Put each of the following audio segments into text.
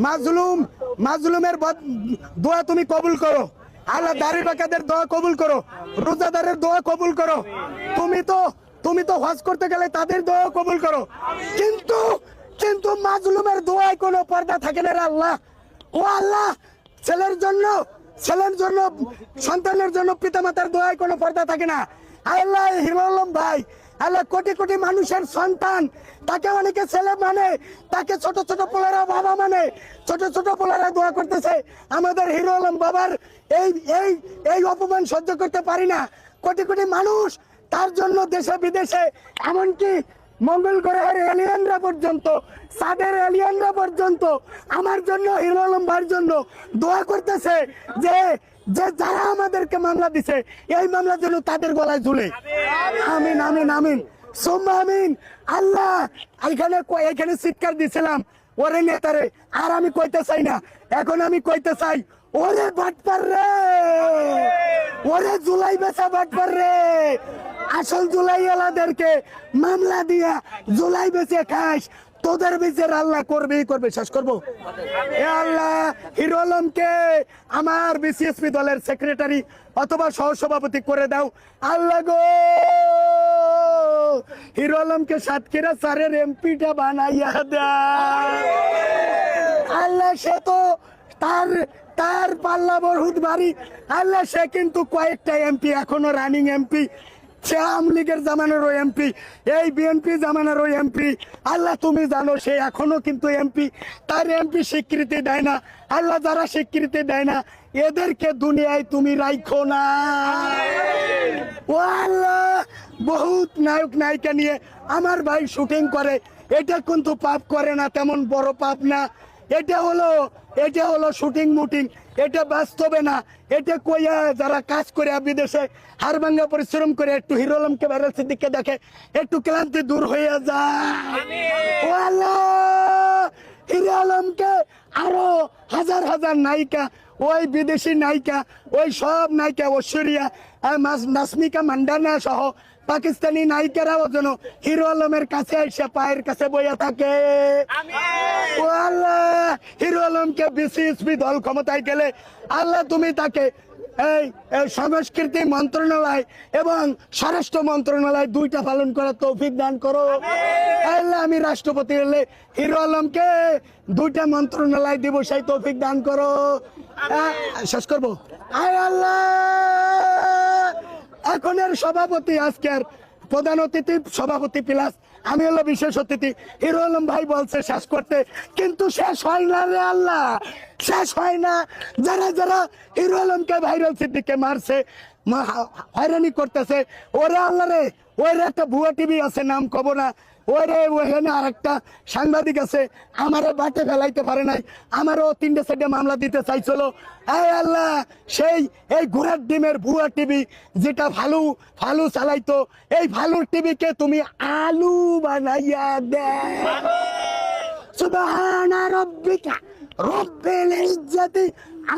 মাজলুম মাজলুমের দোয়া তুমি কবুল করো। আল্লাহ দাড়ি পাকাদের দোয়া কবুল করো, রোজাদারের দোয়া কবুল করো। তুমি তো হজ করতে গেলে তাদের দোয়া কবুল করো, কিন্তু কিন্তু মাজলুমের দোয়ায় কোনো পর্দা থাকে না রে আল্লাহ। ও আল্লাহ, ছেলের জন্য সন্তানের জন্য পিতামাতার দোয়ায় কোনো পর্দা থাকে না। আল্লাহ হিরো আলম ভাই, আল্লাহ কোটি কোটি মানুষের সন্তান, তাকে অনেকে ছেলে মানে, তাকে ছোট ছোট পোলারা বাবা মানে, ছোট ছোট পোলারা দোয়া করতেছে। আমাদের হিরো আলম বাবার এই এই এই অপমান সহ্য করতে পারি না। কোটি কোটি মানুষ তার জন্য দেশে বিদেশে, এমনকি মঙ্গল গ্রহের এলিয়েনরা পর্যন্ত, চাঁদের এলিয়েনরা পর্যন্ত আমার জন্য, হিরো আলম ভাইয়ের জন্য দোয়া করতেছে যে যে যারা আমাদেরকে মামলা দিছে এই মামলার জন্য তাদের গলায় ঝুলে। আমিন আমিন আমিন সুম্মা আমিন। আল্লাহ, এখানে চিৎকার দিছিলাম ওরে নেতারে, আর আমি কইতে চাই না। এখন আমি কইতে চাই, ওরে বাটপার রে, ওরে জুলাই বেচা বাটপার রে, আসল জুলাই এলাদেরকে মামলা দিয়া জুলাই বেচে খাস, তোদের বিচার আল্লাহ করবেই করবে। শেষ করবো, এ আল্লাহ হিরো আলমকে আমার বিসিএসপি দলের সেক্রেটারি অথবা সহসভাপতি করে দাও আল্লাহ গো। হিরো আলমকে সাতক্ষীরা স্যারের এমপিটা বানাইয়া দাও আল্লাহ। সে তো তার পাল্লা বহুত ভারী আল্লাহ। সে কিন্তু কয়েকটা এমপি এখনো রানিং এমপি, সে আওয়ামী লীগের জামানারও এমপি, এই বিএনপি জামানারও এমপি। আল্লাহ তুমি জানো সে এখনো কিন্তু এমপি, তার এমপি স্বীকৃতি দেয় না আল্লাহ। যারা স্বীকৃতি দেয় না এদেরকে দুনিয়ায় তুমি রাখো না ও আল্লাহ। বহুত নায়ক নায়িকা নিয়ে আমার ভাই শুটিং করে, এটা কিন্তু পাপ করে না, তেমন বড় পাপ না। এটা হলো শুটিং মুটিং, এটা বাস্তবে না। এটা কইয়া যারা কাজ করে বিদেশে হাড়ভাঙ্গা পরিশ্রম করে একটু হিরো আলমকে ভাইরাল সিদ্দিককে দেখে, একটু ক্লান্তি দূর হয়ে যায় ও আল্লাহ। হিরো আলমকে আরো হাজার হাজার নায়িকা, ওই বিদেশি নায়িকা, ওই সব নায়িকা, ঐশ্বরিয়া, নাসমিকা মান্ডানা সহ পাকিস্তানি নায়িকারাও যেন হিরো আলমের কাছে এসে পায়ের কাছে বইয়া থাকে ও আল্লাহ। হিরো আলমকে বিসিএসপি দল ক্ষমতায় গেলে আল্লাহ তুমি তাকে এই সংস্কৃতি মন্ত্রণালয় এবং স্বরাষ্ট্র মন্ত্রণালয় দুইটা পালন করার তৌফিক দান করো আল্লাহ। আমি রাষ্ট্রপতি হলে হিরো আলমকে দুইটা মন্ত্রণালয় দিব, সেই তৌফিক দান করো। শেষ করবো, আয় আল্লাহ। এখনের সভাপতি, আজকের প্রধান অতিথি সভাপতি প্লাস আমি হলো বিশেষ অতিথি। হিরো আলম ভাই বলছে শেষ করতে, কিন্তু শেষ হয় না রে আল্লাহ, শেষ হয় না। যারা যারা হিরো আলমকে ভাইরাল সিদ্দিককে মারছে, হয়রানি করতেছে, ওরে আল্লাহ রে, ওই একটা ভুয়া টিভি আছে, নাম কব না, ওইখানে আর একটা সাংবাদিক আছে, আমারও বাটে ফেলাইতে পারে নাই, আমারও 3টে 4টে মামলা দিতে চাইছিল। এই আল্লাহ, সেই এই ঘোড়ার ডিমের ভুয়া টিভি যেটা ফালু চালাইতো, এই ফালুর টিভিকে তুমি আলু বানাইয়া দে। সুবহানা রাব্বিকা রব্বিল ইজ্জাতি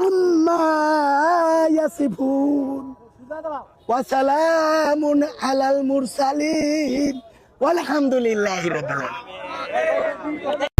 আম্মা ইয়াসিফুন ওয়া সালামুন আলাল মুরসালিন ওয়ালহামদুলিল্লাহি রাব্বিল আলামিন।